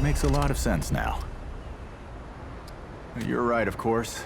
Makes a lot of sense now. You're right, of course.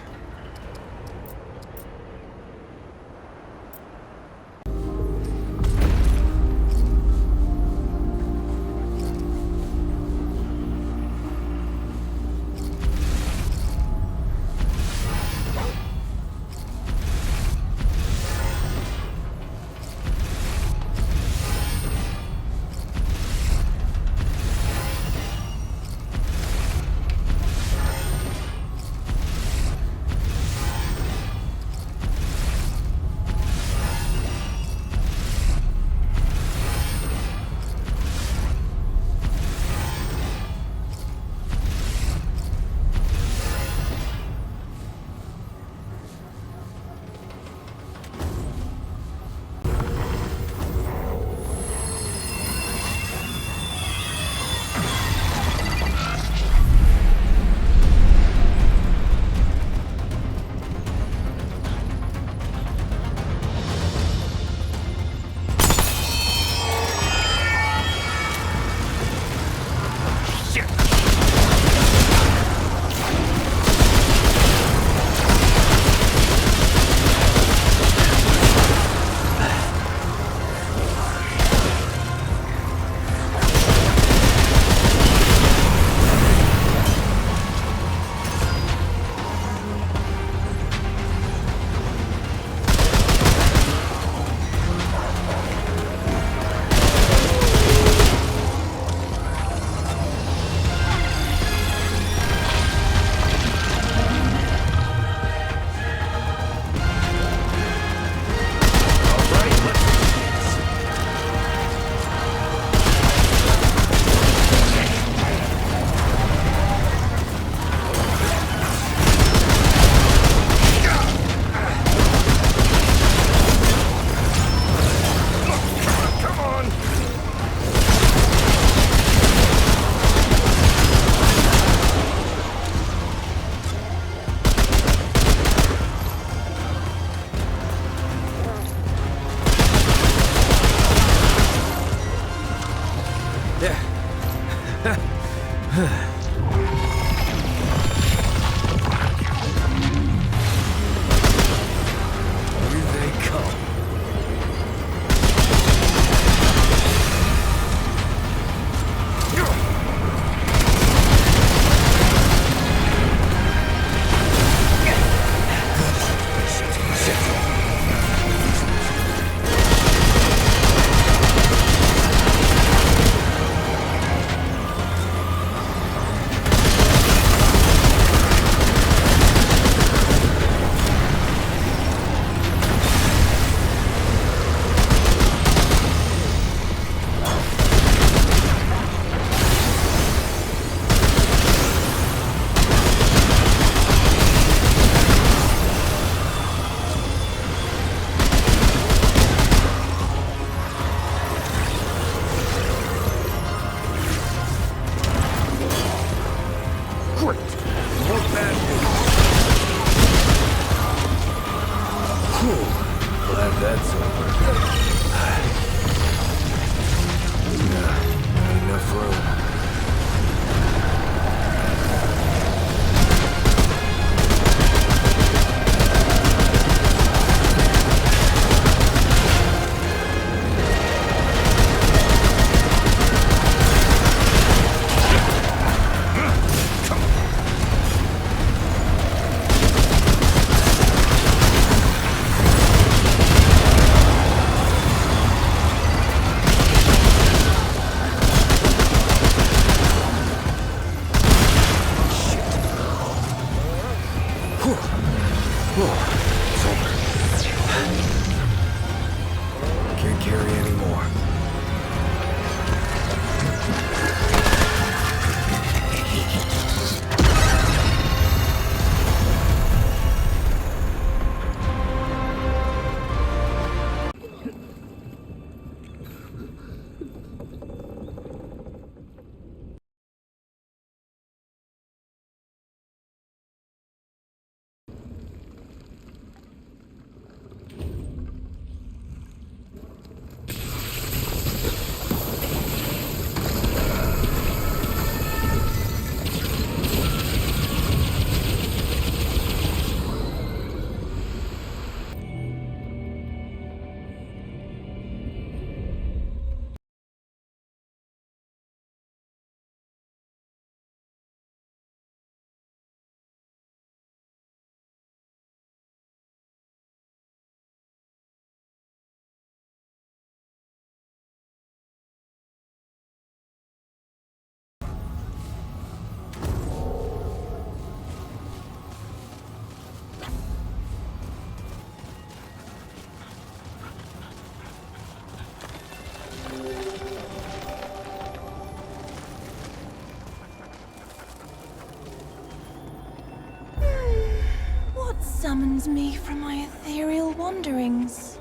awakens me from my ethereal wanderings.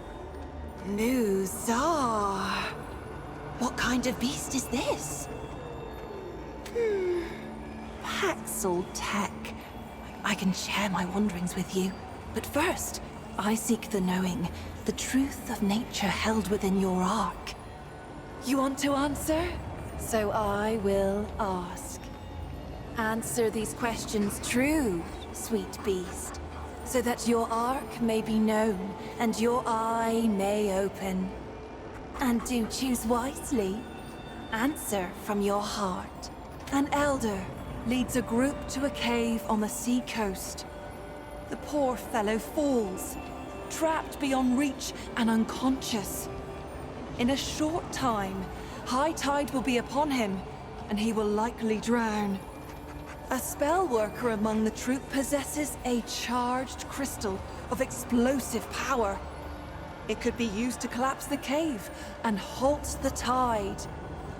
New Tsar. What kind of beast is this? Paxel Tech. I can share my wanderings with you. But first, I seek the knowing, the truth of nature held within your ark. You want to answer? So I will ask. Answer these questions true, sweet beast, so that your ark may be known and your eye may open. And do choose wisely. Answer from your heart. An elder leads a group to a cave on the sea coast. The poor fellow falls, trapped beyond reach and unconscious. In a short time, high tide will be upon him, and he will likely drown. A spell worker among the troop possesses a charged crystal of explosive power. It could be used to collapse the cave and halt the tide.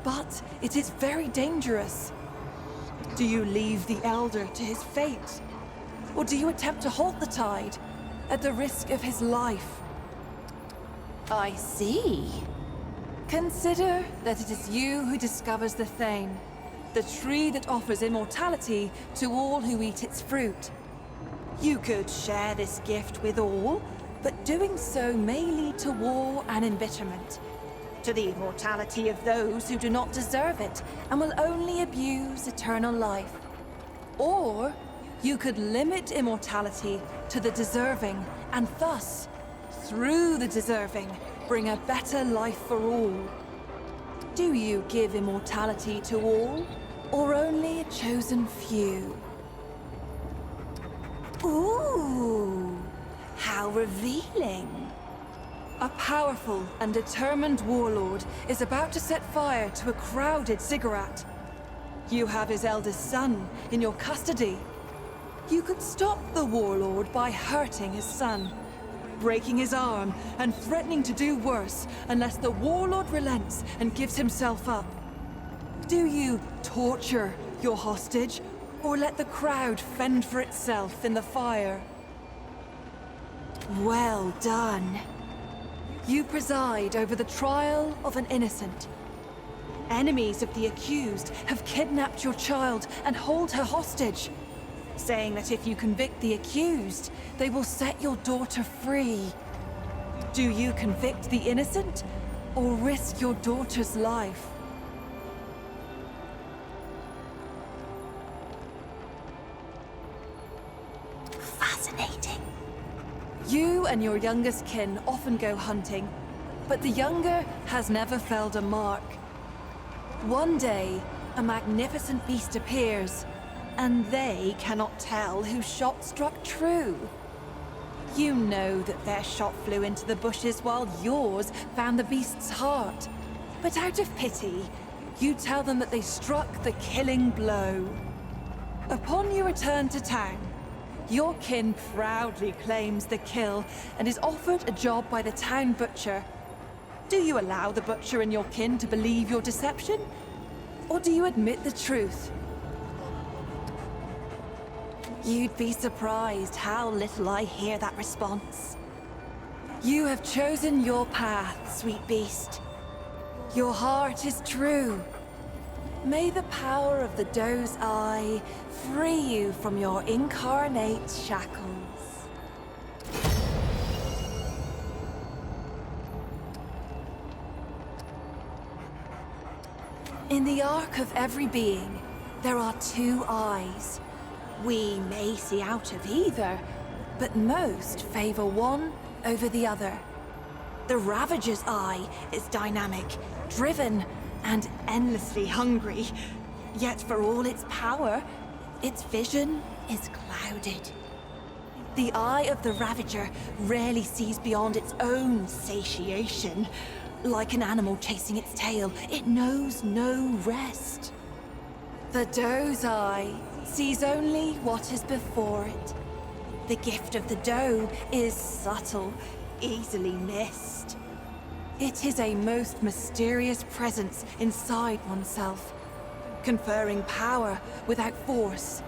But it is very dangerous. Do you leave the Elder to his fate? Or do you attempt to halt the tide at the risk of his life? I see. Consider that it is you who discovers the Thane, the tree that offers immortality to all who eat its fruit. You could share this gift with all, but doing so may lead to war and embitterment, to the immortality of those who do not deserve it and will only abuse eternal life. Or you could limit immortality to the deserving, and thus, through the deserving, bring a better life for all. Do you give immortality to all, or only a chosen few? Ooh, how revealing. A powerful and determined warlord is about to set fire to a crowded ziggurat. You have his eldest son in your custody. You could stop the warlord by hurting his son, breaking his arm, and threatening to do worse unless the warlord relents and gives himself up. Do you torture your hostage, or let the crowd fend for itself in the fire? Well done. You preside over the trial of an innocent. Enemies of the accused have kidnapped your child and hold her hostage, saying that if you convict the accused, they will set your daughter free. Do you convict the innocent, or risk your daughter's life? Fascinating. You and your youngest kin often go hunting, but the younger has never felled a mark. One day, a magnificent beast appears, and they cannot tell whose shot struck true. You know that their shot flew into the bushes while yours found the beast's heart. But out of pity, you tell them that they struck the killing blow. Upon your return to town, your kin proudly claims the kill and is offered a job by the town butcher. Do you allow the butcher and your kin to believe your deception? Or do you admit the truth? You'd be surprised how little I hear that response. You have chosen your path, sweet beast. Your heart is true. May the power of the doe's eye free you from your incarnate shackles. In the arc of every being, there are two eyes. We may see out of either, but most favor one over the other. The Ravager's eye is dynamic, driven, and endlessly hungry. Yet for all its power, its vision is clouded. The eye of the Ravager rarely sees beyond its own satiation. Like an animal chasing its tail, it knows no rest. The doe's eye sees only what is before it. The gift of the doe is subtle, easily missed. It is a most mysterious presence inside oneself, conferring power without force,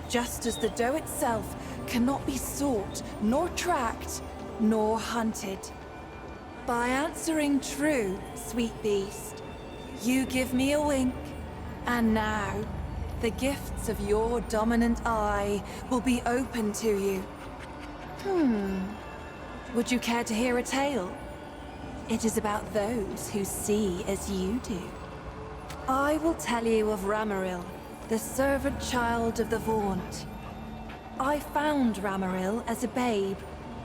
just as the dough itself cannot be sought, nor tracked, nor hunted. By answering true, sweet beast, you give me a wink, and now the gifts of your dominant eye will be open to you. Would you care to hear a tale? It is about those who see as you do. I will tell you of Ramaril, the servant child of the Vaunt. I found Ramaril as a babe,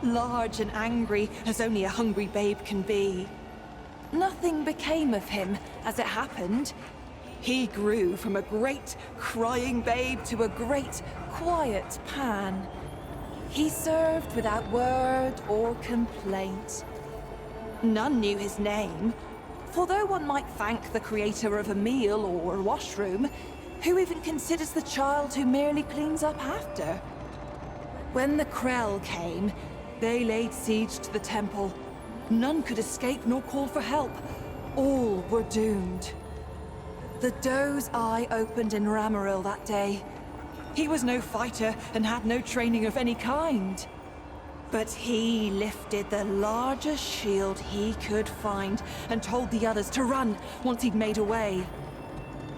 large and angry as only a hungry babe can be. Nothing became of him as it happened. He grew from a great crying babe to a great quiet Pan. He served without word or complaint. None knew his name, for though one might thank the creator of a meal or a washroom, who even considers the child who merely cleans up after? When the Krell came, they laid siege to the temple. None could escape nor call for help. All were doomed. The doe's eye opened in Ramaril that day. He was no fighter and had no training of any kind. But he lifted the largest shield he could find and told the others to run once he'd made away.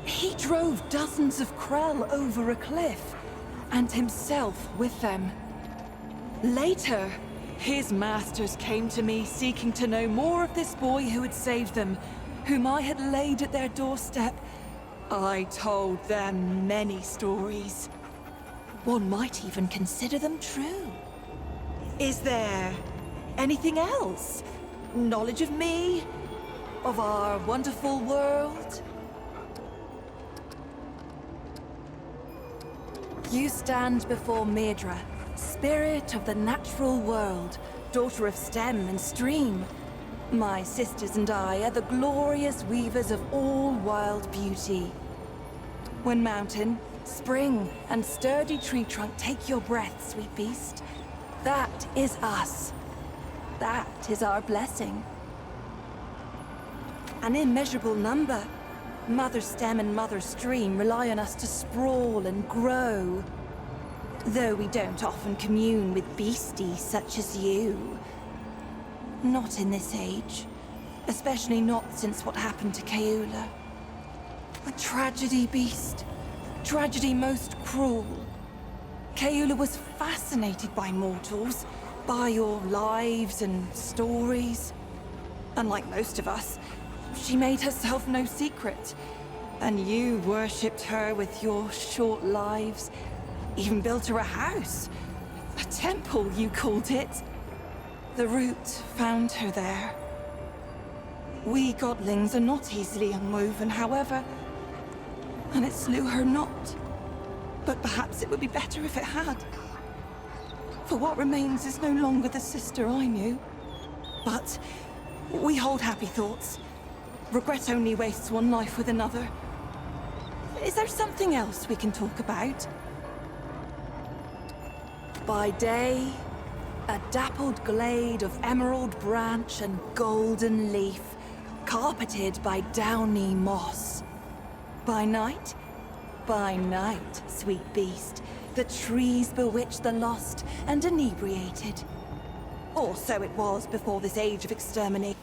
He drove dozens of Krell over a cliff, and himself with them. Later, his masters came to me seeking to know more of this boy who had saved them, whom I had laid at their doorstep. I told them many stories. One might even consider them true. Is there anything else? Knowledge of me? Of our wonderful world? You stand before Medra, spirit of the natural world, daughter of stem and stream. My sisters and I are the glorious weavers of all wild beauty. When mountain, spring, and sturdy tree trunk take your breath, sweet beast, that is us. That is our blessing. An immeasurable number. Mother Stem and Mother Stream rely on us to sprawl and grow. Though we don't often commune with beasties such as you. Not in this age. Especially not since what happened to Keula. A tragedy, beast. Tragedy most cruel. Keula was fascinated by mortals, by your lives and stories. Unlike most of us, she made herself no secret. And you worshipped her with your short lives. Even built her a house. A temple, you called it. The root found her there. We godlings are not easily unwoven, however. And it slew her not. But perhaps it would be better if it had. For what remains is no longer the sister I knew. But we hold happy thoughts. Regret only wastes one life with another. Is there something else we can talk about? By day, a dappled glade of emerald branch and golden leaf, carpeted by downy moss. By night, sweet beast, the trees bewitch the lost and inebriated. Or so it was before this age of extermination.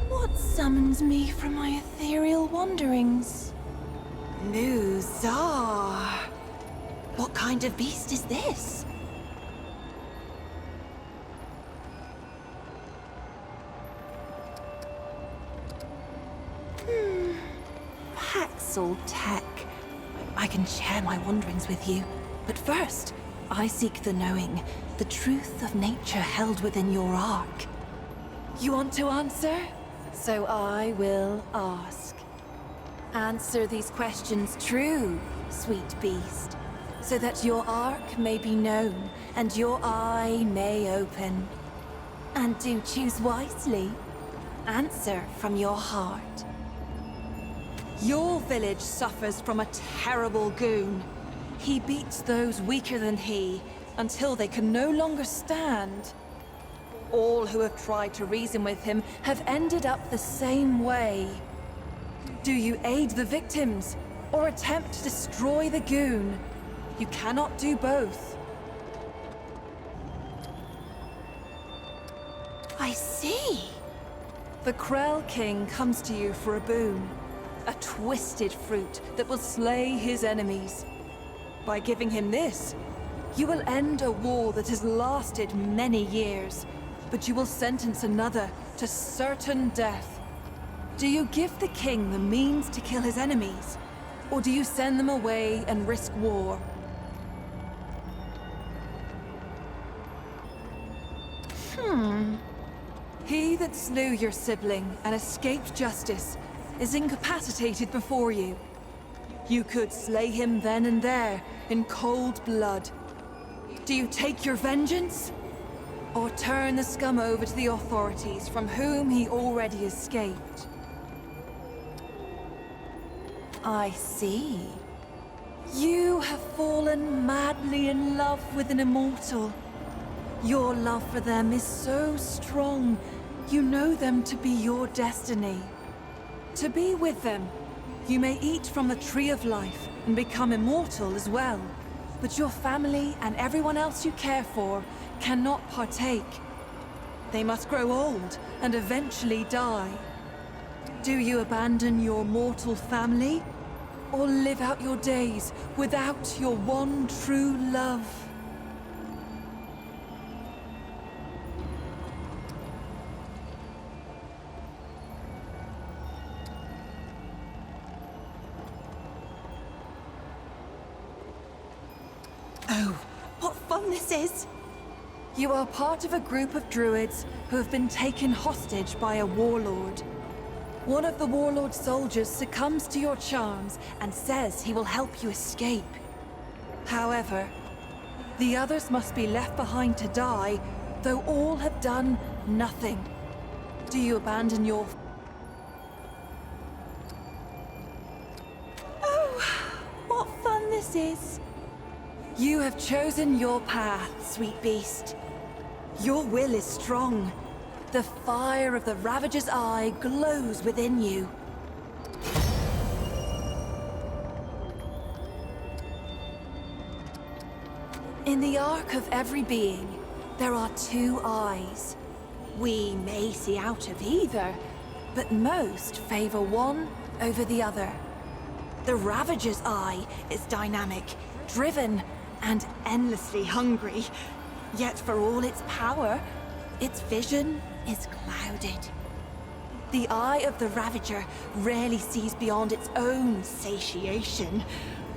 What summons me from my ethereal wanderings? Muzar. What kind of beast is this? Paxel Tech. I can share my wanderings with you. But first, I seek the knowing, the truth of nature held within your ark. You want to answer? So I will ask. Answer these questions true, sweet beast, so that your ark may be known and your eye may open. And do choose wisely. Answer from your heart. Your village suffers from a terrible goon. He beats those weaker than he until they can no longer stand. All who have tried to reason with him have ended up the same way. Do you aid the victims, or attempt to destroy the goon? You cannot do both. I see. The Krell King comes to you for a boon. A twisted fruit that will slay his enemies. By giving him this, you will end a war that has lasted many years, but you will sentence another to certain death. Do you give the king the means to kill his enemies, or do you send them away and risk war? He that slew your sibling and escaped justice is incapacitated before you. You could slay him then and there, in cold blood. Do you take your vengeance? Or turn the scum over to the authorities from whom he already escaped? I see. You have fallen madly in love with an immortal. Your love for them is so strong, you know them to be your destiny. To be with them, you may eat from the tree of life and become immortal as well. But your family and everyone else you care for cannot partake. They must grow old and eventually die. Do you abandon your mortal family? Or live out your days without your one true love? Oh, what fun this is! You are part of a group of druids who have been taken hostage by a warlord. One of the warlord's soldiers succumbs to your charms and says he will help you escape. However, the others must be left behind to die, though all have done nothing. Do you abandon your... Oh, what fun this is! You have chosen your path, sweet beast. Your will is strong. The fire of the Ravager's eye glows within you. In the arc of every being, there are two eyes. We may see out of either, but most favor one over the other. The Ravager's eye is dynamic, driven, and endlessly hungry. Yet for all its power, its vision is clouded. The eye of the Ravager rarely sees beyond its own satiation.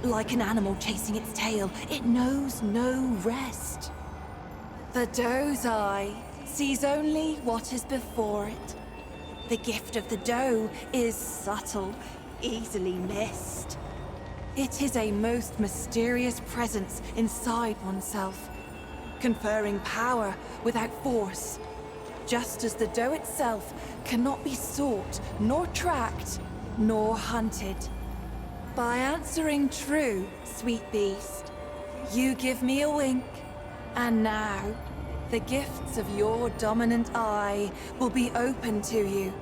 Like an animal chasing its tail, it knows no rest. The doe's eye sees only what is before it. The gift of the doe is subtle, easily missed. It is a most mysterious presence inside oneself, conferring power without force, just as the doe itself cannot be sought, nor tracked, nor hunted. By answering true, sweet beast, you give me a wink, and now the gifts of your dominant eye will be open to you.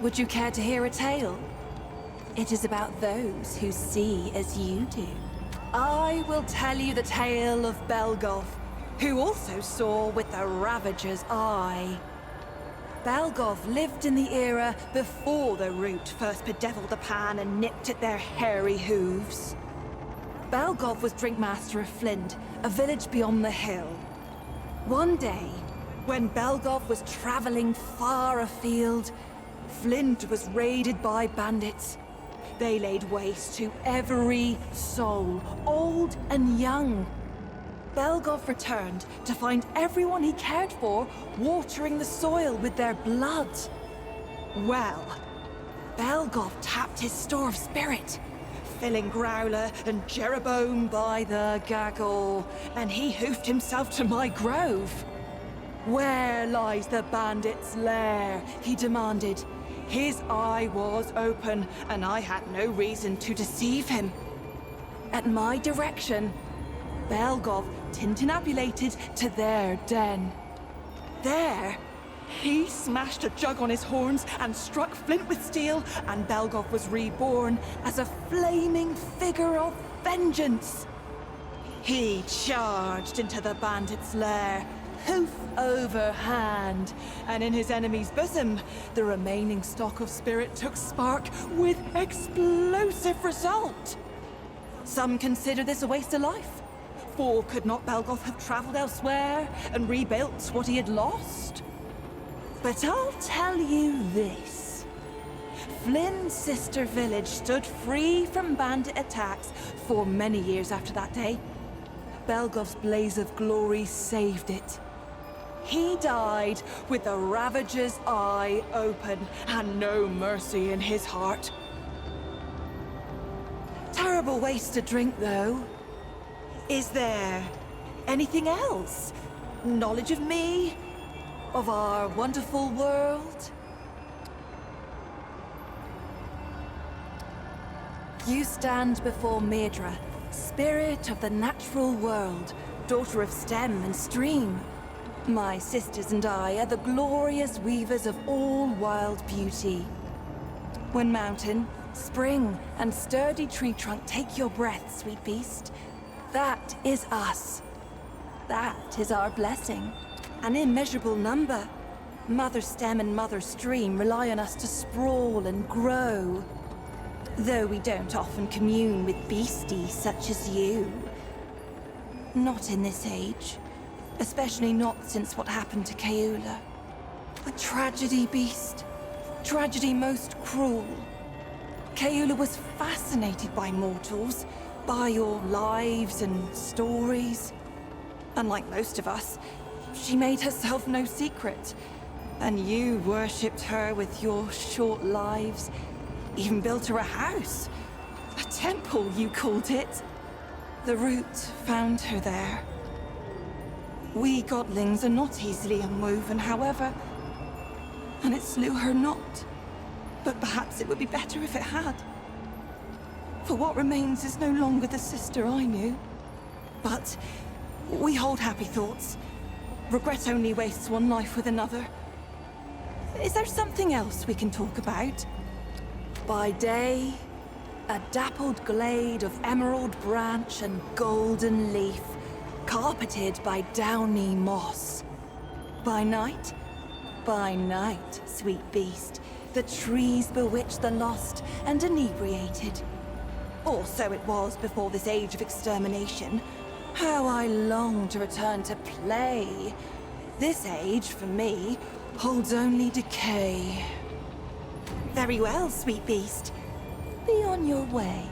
Would you care to hear a tale? It is about those who see as you do. I will tell you the tale of Belgov, who also saw with the Ravager's eye. Belgov lived in the era before the Root first bedeviled the pan and nipped at their hairy hooves. Belgov was Drinkmaster of Flint, a village beyond the hill. One day, when Belgov was traveling far afield, Flint was raided by bandits. They laid waste to every soul, old and young. Belgov returned to find everyone he cared for watering the soil with their blood. Well, Belgov tapped his store of spirit, filling Growler and Jeroboam by the gaggle, and he hoofed himself to my grove. Where lies the bandit's lair? He demanded. His eye was open, and I had no reason to deceive him. At my direction, Belgov tintinabulated to their den. There, he smashed a jug on his horns and struck flint with steel, and Belgov was reborn as a flaming figure of vengeance. He charged into the bandit's lair, hoof over hand, and in his enemy's bosom, the remaining stock of spirit took spark with explosive result. Some consider this a waste of life, for could not Belgov have travelled elsewhere and rebuilt what he had lost? But I'll tell you this. Flynn's sister village stood free from bandit attacks for many years after that day. Belgov's blaze of glory saved it. He died with the Ravager's eye open and no mercy in his heart. Terrible waste to drink, though. Is there anything else? Knowledge of me? Of our wonderful world? You stand before Maedra, spirit of the natural world, daughter of stem and stream. My sisters and I are the glorious weavers of all wild beauty. When mountain, spring, and sturdy tree trunk take your breath, sweet beast, that is us. That is our blessing. An immeasurable number. Mother stem and mother stream rely on us to sprawl and grow. Though we don't often commune with beasties such as you. Not in this age. Especially not since what happened to Keula. A tragedy, beast. Tragedy most cruel. Keula was fascinated by mortals, by your lives and stories. Unlike most of us, she made herself no secret. And you worshipped her with your short lives. Even built her a house. A temple, you called it. The root found her there. We godlings are not easily unwoven, however. And it slew her not. But perhaps it would be better if it had. For what remains is no longer the sister I knew. But we hold happy thoughts. Regret only wastes one life with another. Is there something else we can talk about? By day, a dappled glade of emerald branch and golden leaf, carpeted by downy moss. By night, sweet beast, the trees bewitch the lost and inebriated. Or so it was before this age of extermination. How I long to return to play. This age, for me, holds only decay. Very well, sweet beast. Be on your way.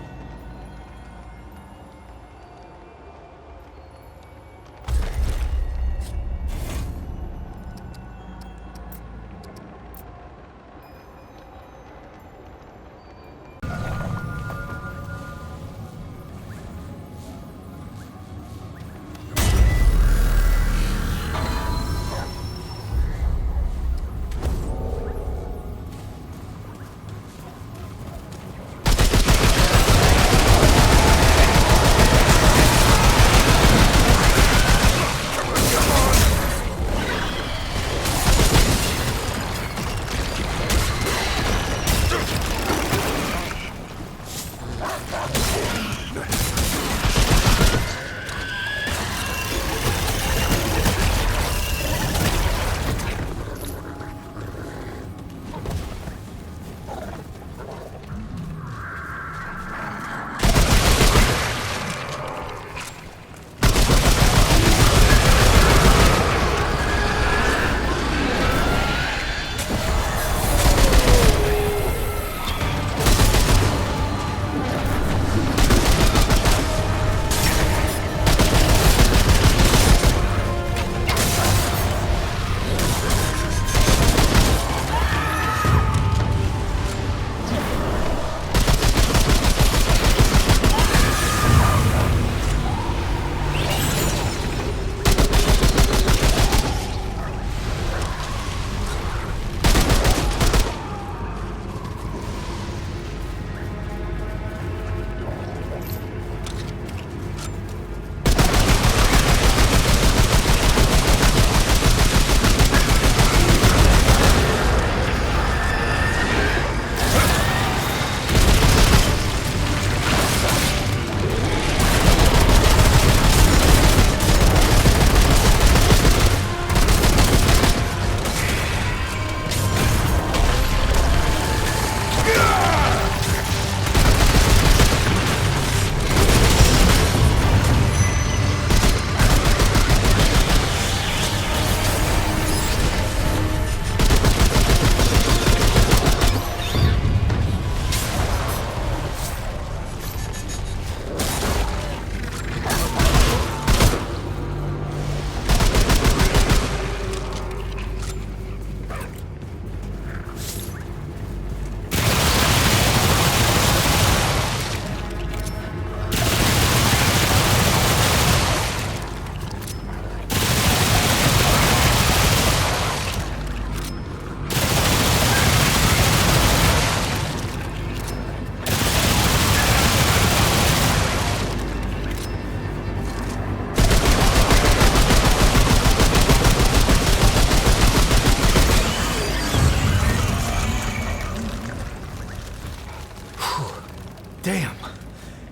Damn.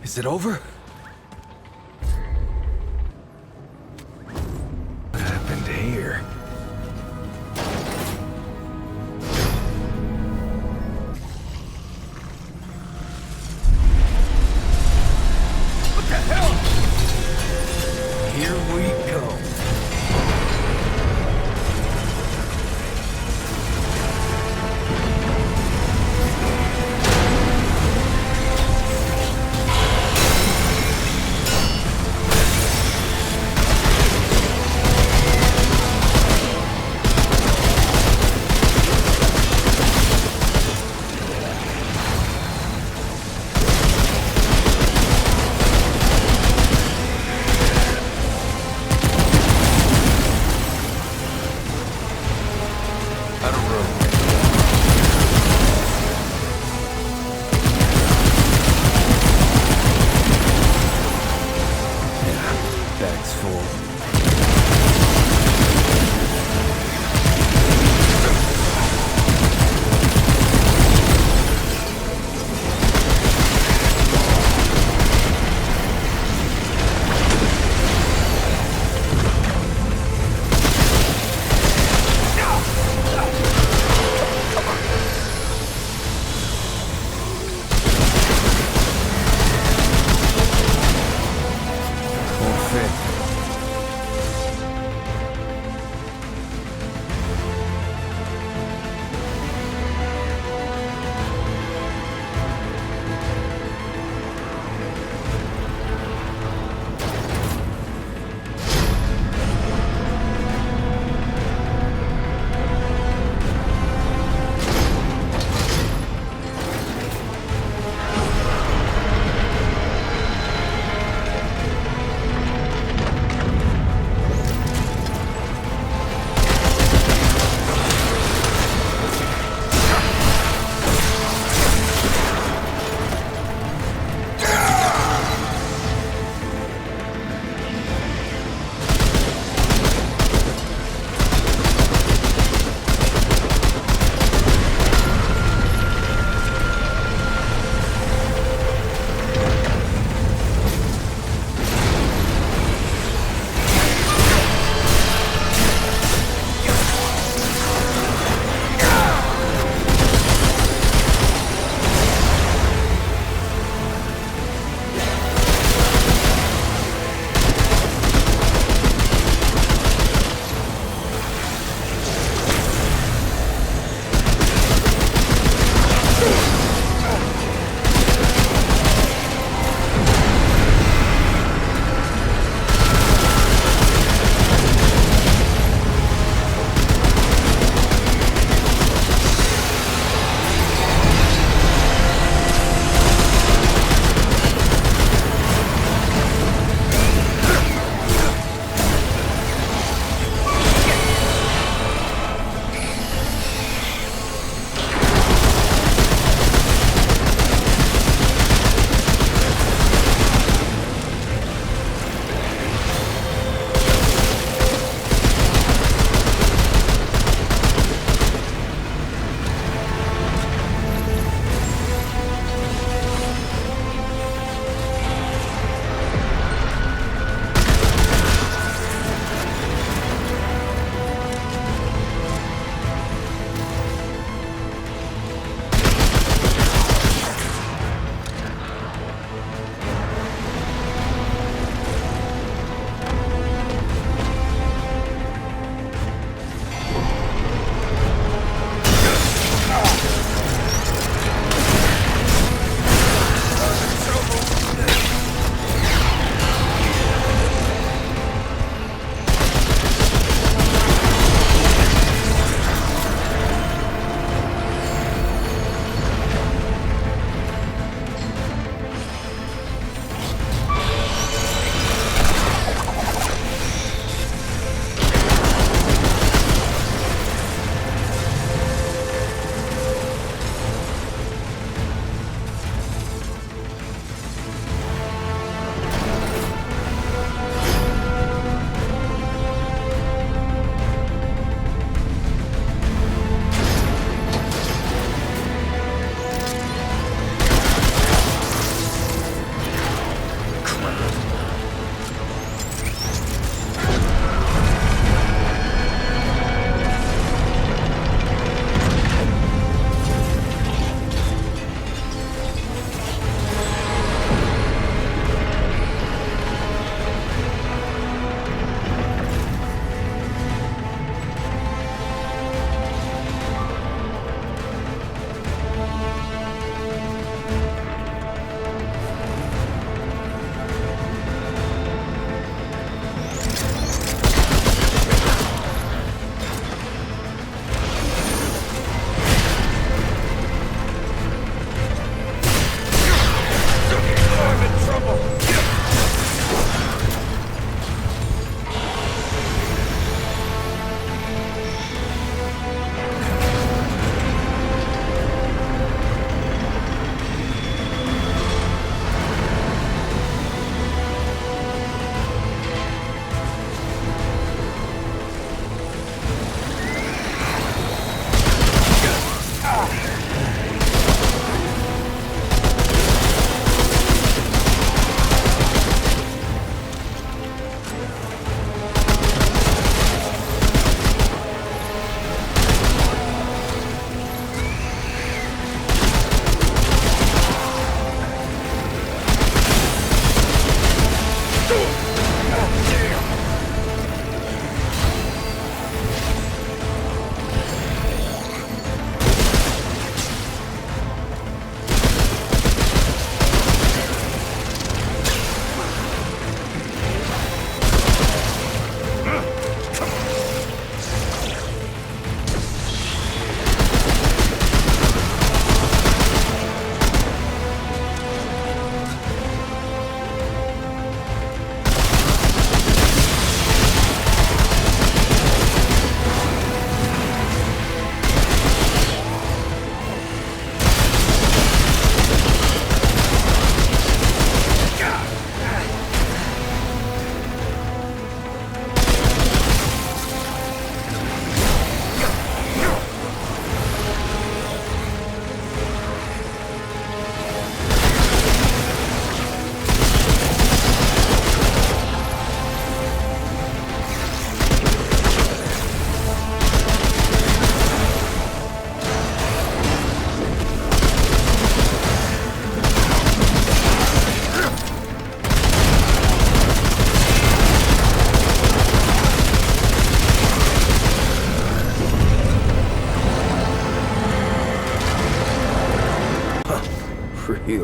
Is it over? What happened here? What the hell? Here we go.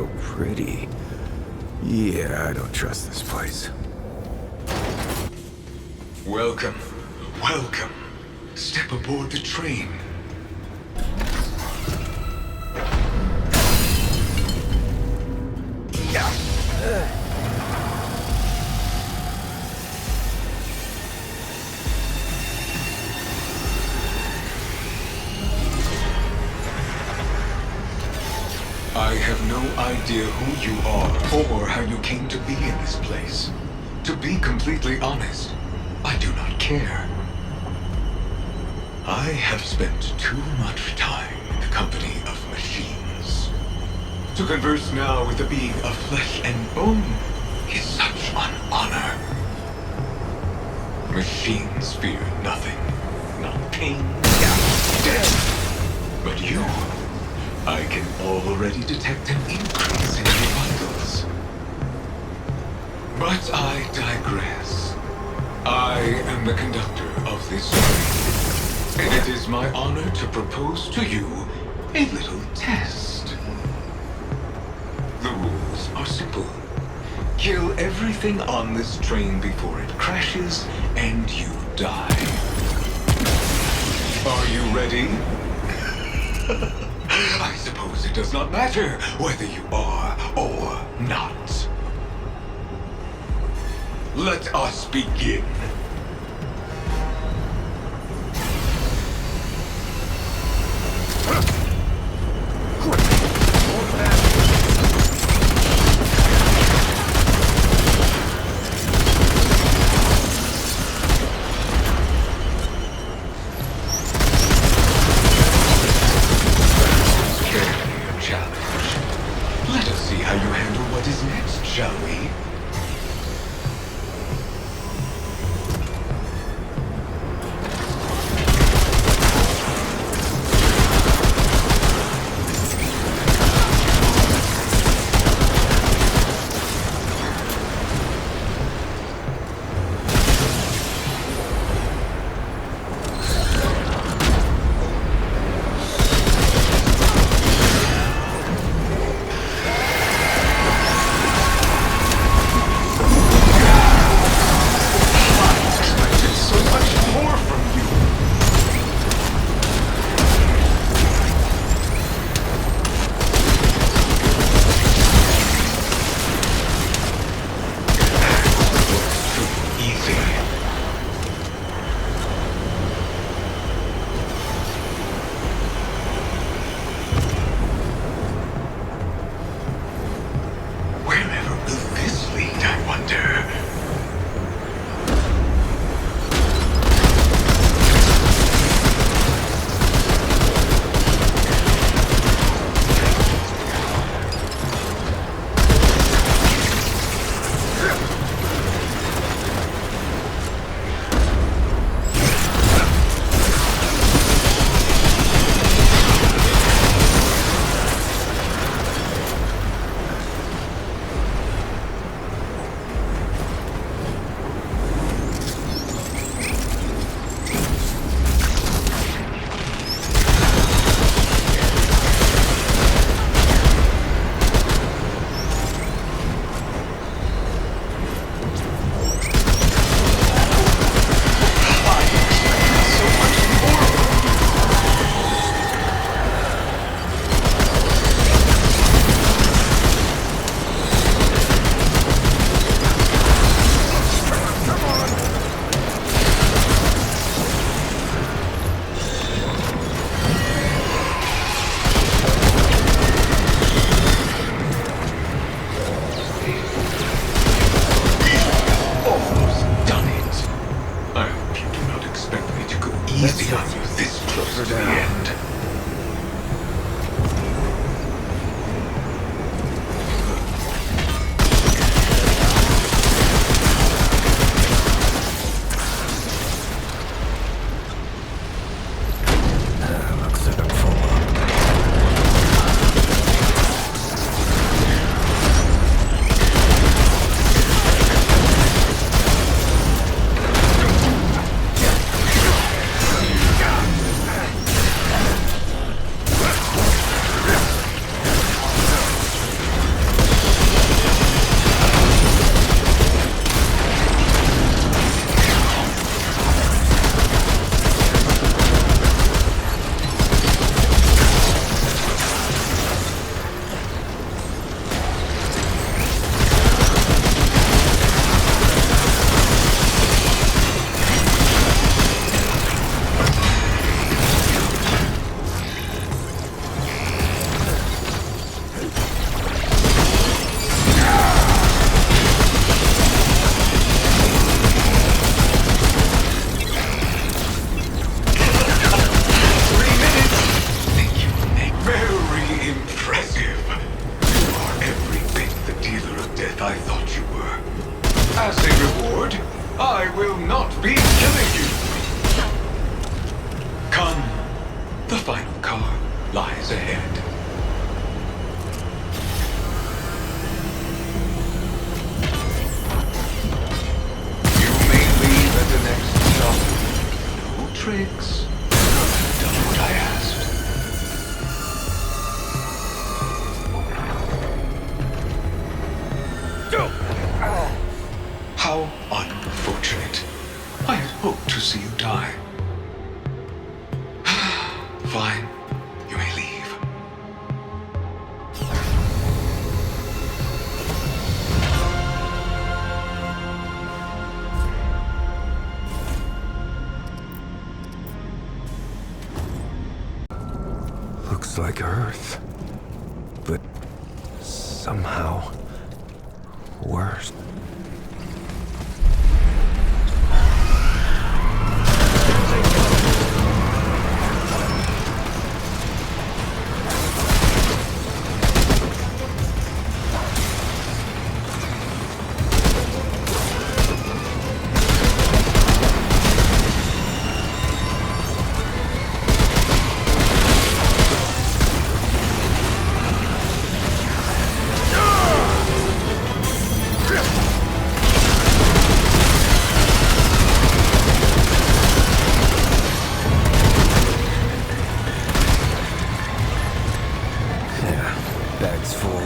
so pretty. Yeah, I don't trust this place. Welcome. Welcome. Step aboard the train. I have no idea who you are or how you came to be in this place. To be completely honest, I do not care. I have spent too much time in the company of machines. To converse now with a being of flesh and bone is such an honor. Machines fear nothing, not pain, death. But you, I can already detect an increase in your vitals. But I digress. I am the conductor of this train, and it is my honor to propose to you a little test. The rules are simple. Kill everything on this train before it crashes, and you die. Are you ready? I suppose it does not matter whether you are or not. Let us begin. strength I thought you were. As a reward, I will not be killing you. Come, the final car lies ahead. You may leave at the next stop. No tricks. I've done what I asked. How unfortunate. I had hoped to see you die. Fine. You may leave. Looks like Earth, but somehow worse. Bag's full.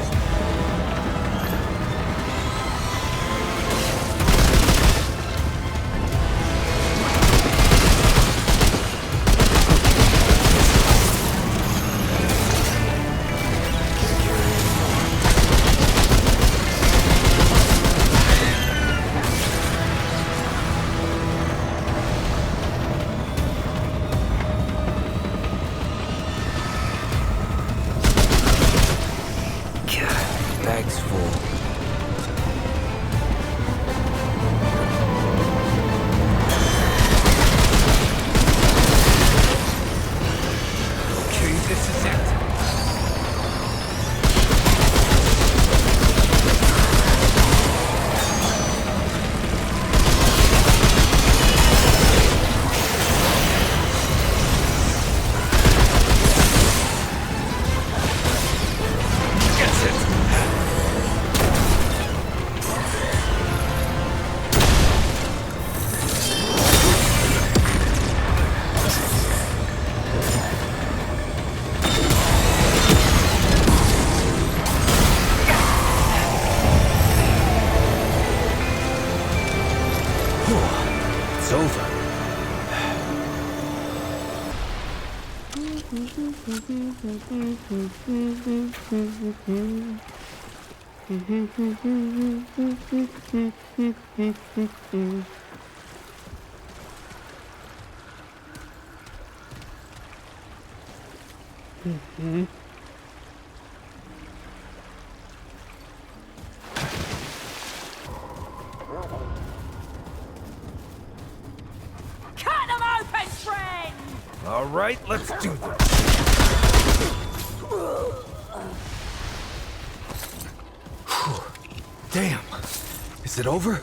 Bag's full. Okay, this is it. Gets it. It's over. Cut them open, friend! All right, let's do this. Damn. Is it over?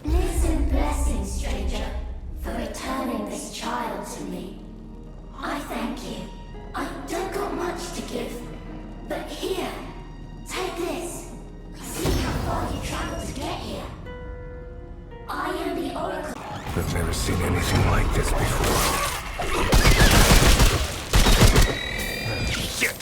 Listen, blessing, stranger, for returning this child to me. I thank you. I don't got much to give, but here, take this. See how far you traveled to get here. I am the Oracle. I've never seen anything like this before. Shit!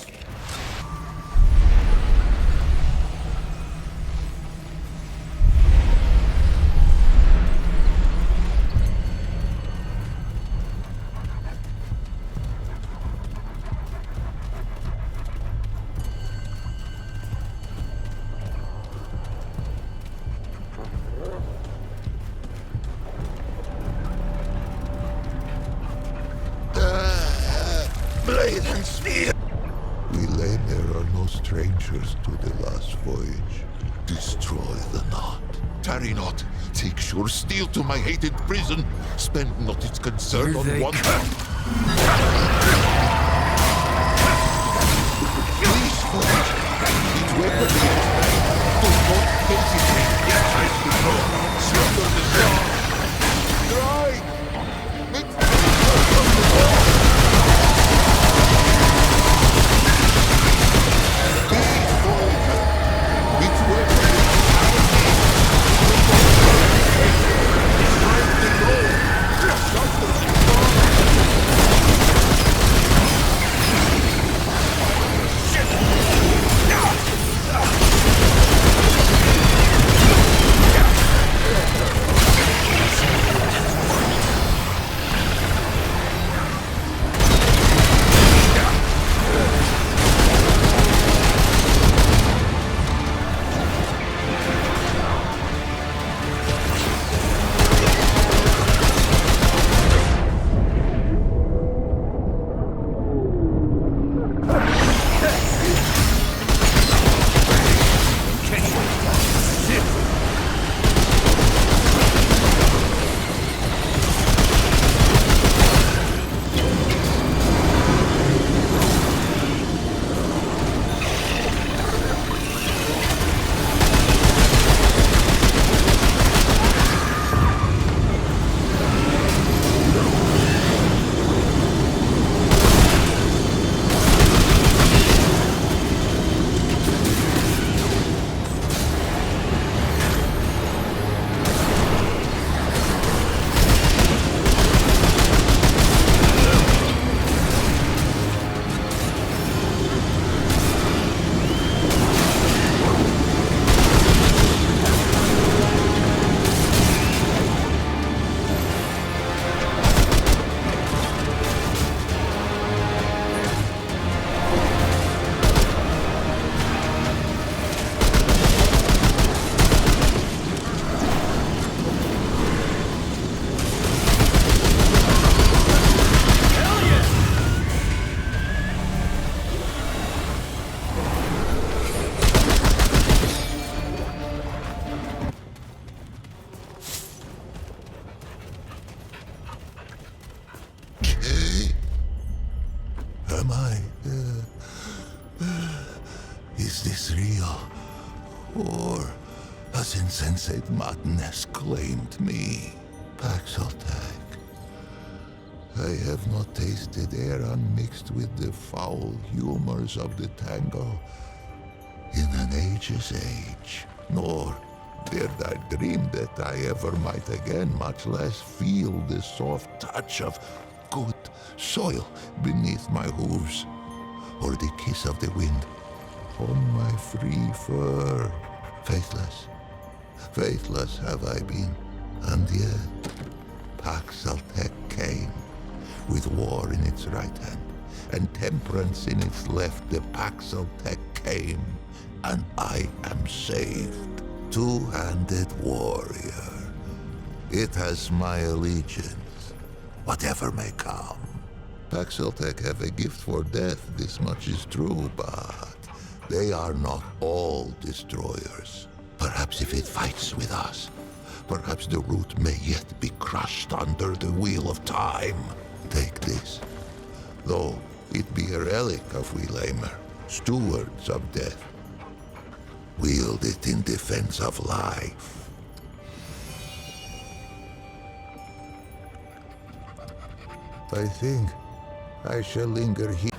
blade and spear. We Lamer are no strangers to the last voyage. Destroy the knot. Tarry not. Take sure steel to my hated prison. Spend not its concern Here on they one. come. Please forge. It will be. Do not hesitate. Yes, I should know. Slaughter the star. Try. Am I? Is this real? Or has insensate madness claimed me? Paxaltag. I have not tasted air unmixed with the foul humors of the tango in an age's age, nor dared I dream that I ever might again, much less feel the soft touch of good soil beneath my hooves, or the kiss of the wind on my free fur. Faithless, faithless have I been, and yet Paxaltag came, with war in its right hand, and temperance in its left. The Paxaltag came, and I am saved. Two-handed warrior. It has my allegiance, whatever may come. Paxaltag have a gift for death, this much is true, but they are not all destroyers. Perhaps if it fights with us, perhaps the root may yet be crushed under the wheel of time. Take this, though it be a relic of we Lamer, stewards of death. Wield it in defense of life. I think I shall linger here.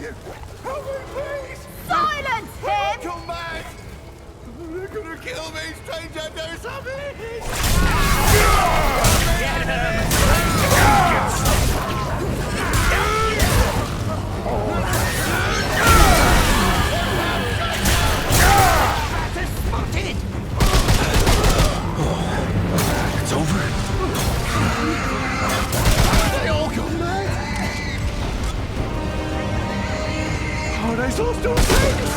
Help me, please! Silence him! Come back! They're gonna kill me, stranger! Do something! It's over? They all come back! How are they supposed to escape?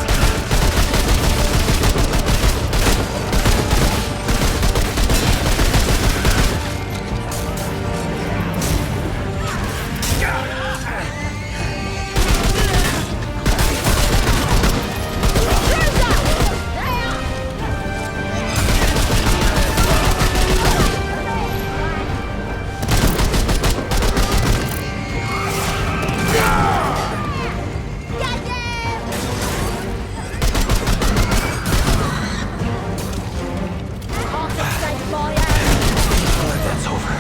That's over.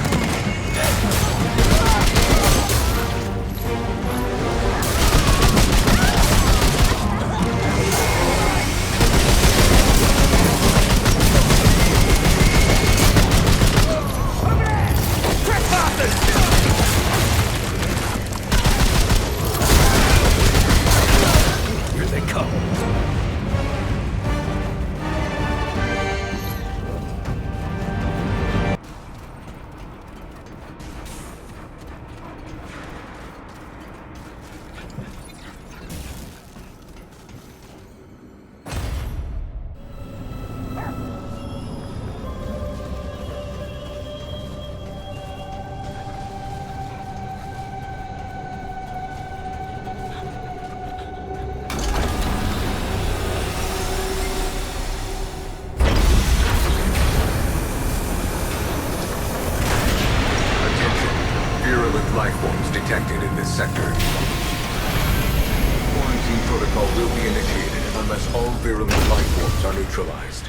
Here they come. Virulent life forms detected in this sector. Quarantine protocol will be initiated unless all virulent life forms are neutralized.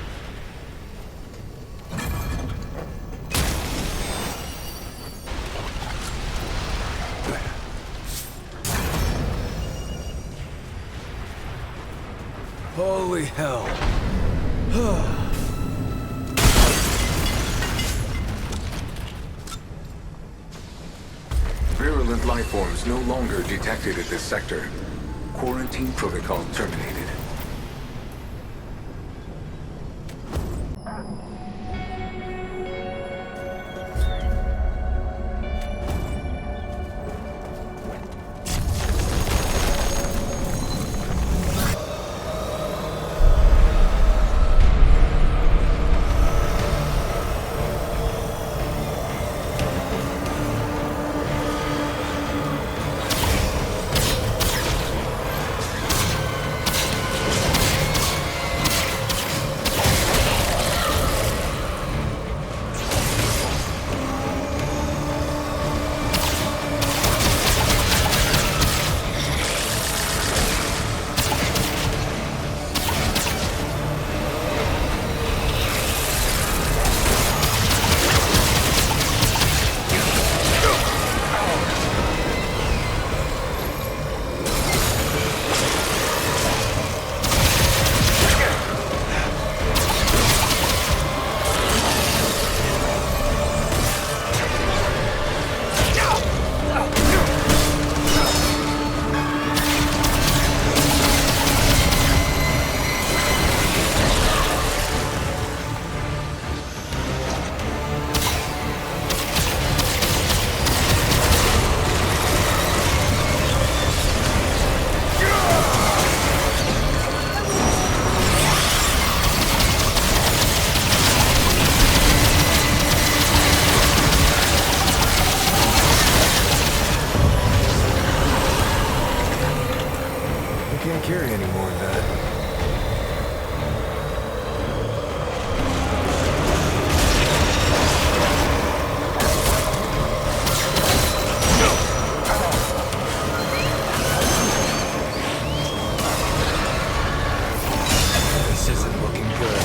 Holy hell. Virulent life forms no longer detected in this sector. Quarantine protocol terminated. Can't carry any more of that. This isn't looking good.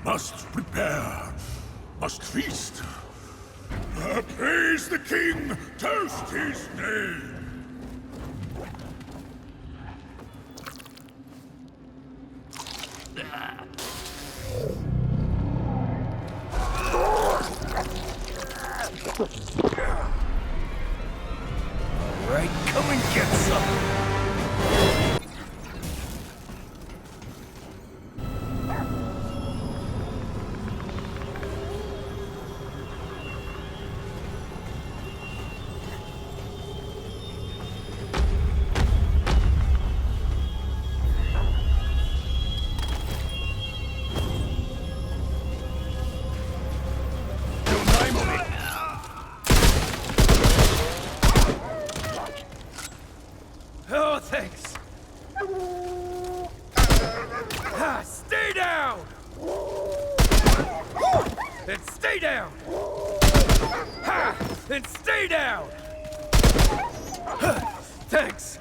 Must prepare, must feast. Praise the king, toast his name. Right, come and get some. Oh, thanks. Ah, stay down! Then stay down! Ha! Then stay down! Thanks.